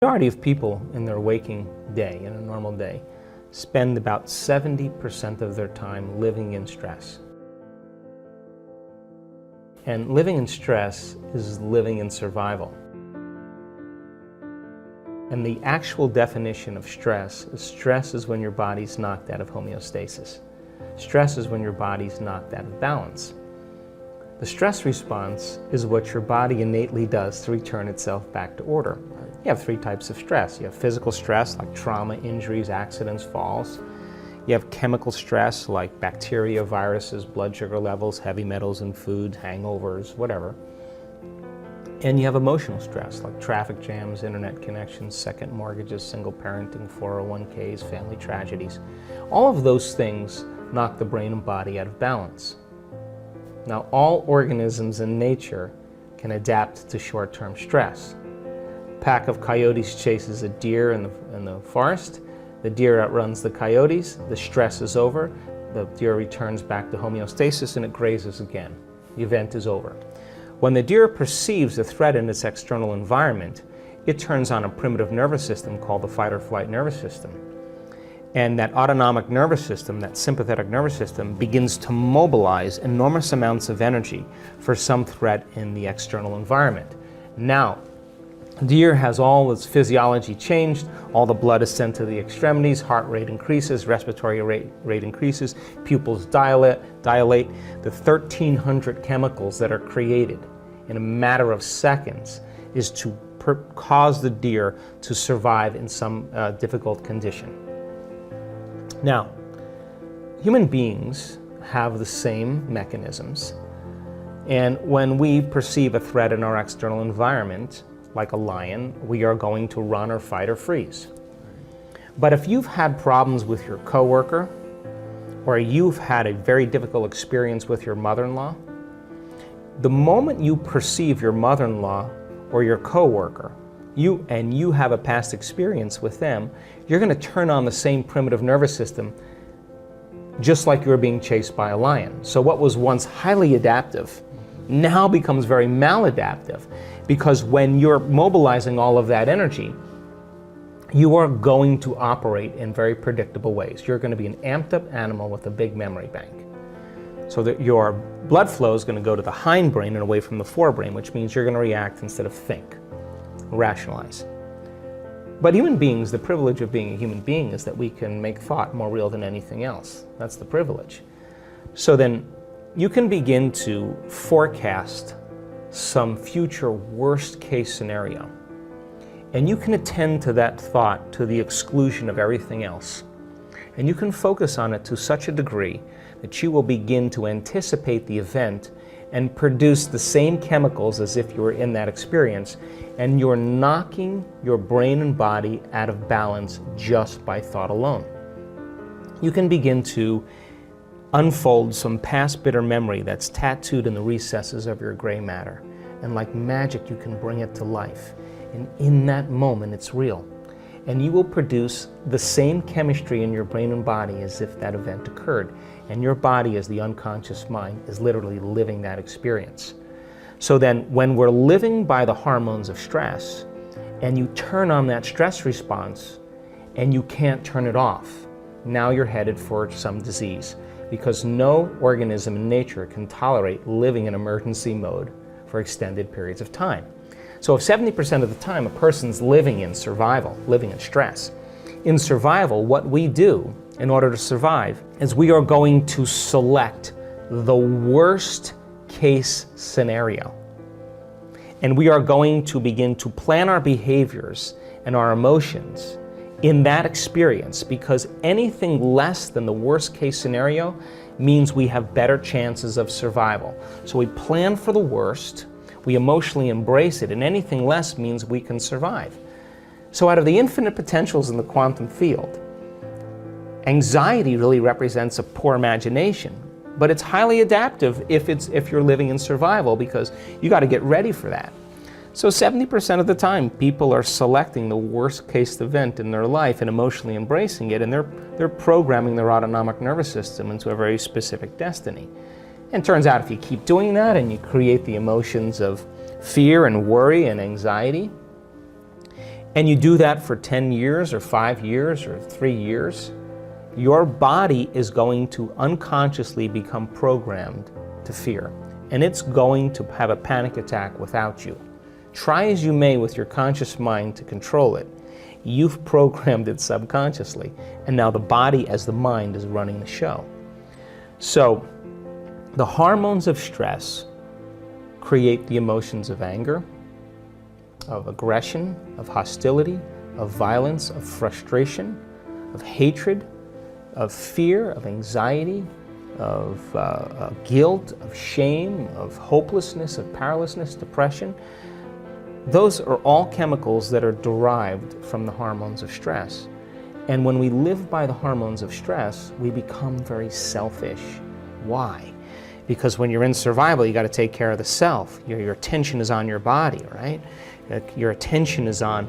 majority of people in their waking day, in a normal day, spend about 70% of their time living in stress. And living in stress is living in survival. And the actual definition of stress is when your body's knocked out of homeostasis. Stress is when your body's knocked out of balance. The stress response is what your body innately does to return itself back to order. You have three types of stress. You have physical stress, like trauma, injuries, accidents, falls. You have chemical stress, like bacteria, viruses, blood sugar levels, heavy metals in food, hangovers, whatever. And you have emotional stress, like traffic jams, internet connections, second mortgages, single parenting, 401ks, family tragedies. All of those things knock the brain and body out of balance. Now, all organisms in nature can adapt to short-term stress. A pack of coyotes chases a deer in the forest. The deer outruns the coyotes. The stress is over. The deer returns back to homeostasis and it grazes again. The event is over. When the deer perceives a threat in its external environment, it turns on a primitive nervous system called the fight or flight nervous system. And that autonomic nervous system, that sympathetic nervous system, begins to mobilize enormous amounts of energy for some threat in the external environment. Now, deer has all its physiology changed, all the blood is sent to the extremities, heart rate increases, respiratory rate increases, pupils dilate. The 1,300 chemicals that are created in a matter of seconds is to cause the deer to survive in some difficult condition. Now, human beings have the same mechanisms, and when we perceive a threat in our external environment, like a lion, we are going to run or fight or freeze. But if you've had problems with your coworker, or you've had a very difficult experience with your mother-in-law, the moment you perceive your mother-in-law or your coworker, you have a past experience with them, you're going to turn on the same primitive nervous system just like you were being chased by a lion. So what was once highly adaptive now becomes very maladaptive, because when you're mobilizing all of that energy, you are going to operate in very predictable ways. You're going to be an amped up animal with a big memory bank. So that your blood flow is going to go to the hindbrain and away from the forebrain, which means you're going to react instead of think, rationalize. But human beings, the privilege of being a human being is that we can make thought more real than anything else. That's the privilege. So then you can begin to forecast some future worst case scenario. And you can attend to that thought to the exclusion of everything else. And you can focus on it to such a degree that you will begin to anticipate the event and produce the same chemicals as if you were in that experience. And you're knocking your brain and body out of balance just by thought alone. You can begin to unfold some past bitter memory that's tattooed in the recesses of your gray matter. And like magic, you can bring it to life. And in that moment, it's real. And you will produce the same chemistry in your brain and body as if that event occurred. And your body, as the unconscious mind, is literally living that experience. So then, when we're living by the hormones of stress, and you turn on that stress response, and you can't turn it off, now you're headed for some disease. Because no organism in nature can tolerate living in emergency mode for extended periods of time. So if 70% of the time a person's living in survival, living in stress, in survival, what we do in order to survive is we are going to select the worst case scenario. And we are going to begin to plan our behaviors and our emotions in that experience, because anything less than the worst case scenario means we have better chances of survival. So we plan for the worst, we emotionally embrace it, and anything less means we can survive. So out of the infinite potentials in the quantum field, anxiety really represents a poor imagination, but it's highly adaptive if you're living in survival, because you got to get ready for that. So 70% of the time, people are selecting the worst case event in their life and emotionally embracing it, and they're programming their autonomic nervous system into a very specific destiny. And it turns out if you keep doing that and you create the emotions of fear and worry and anxiety, and you do that for 10 years or 5 years or 3 years, your body is going to unconsciously become programmed to fear. And it's going to have a panic attack without you. Try as you may with your conscious mind to control it, you've programmed it subconsciously. And now the body as the mind is running the show. So the hormones of stress create the emotions of anger, of aggression, of hostility, of violence, of frustration, of hatred, of fear, of anxiety, of guilt, of shame, of hopelessness, of powerlessness, depression. Those are all chemicals that are derived from the hormones of stress. And when we live by the hormones of stress, we become very selfish. Why? Because when you're in survival, you got to take care of the self. Your attention is on your body, right? Your attention is on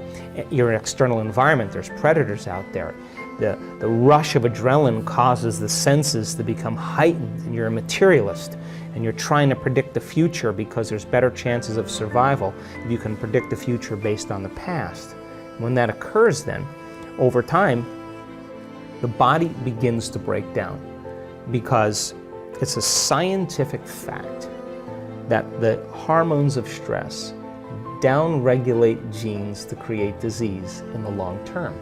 your external environment. There's predators out there. The rush of adrenaline causes the senses to become heightened, and you're a materialist, and you're trying to predict the future because there's better chances of survival if you can predict the future based on the past. When that occurs then, over time, the body begins to break down because it's a scientific fact that the hormones of stress downregulate genes to create disease in the long term.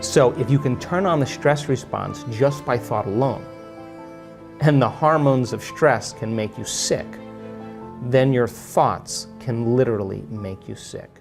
So if you can turn on the stress response just by thought alone, and the hormones of stress can make you sick, then your thoughts can literally make you sick.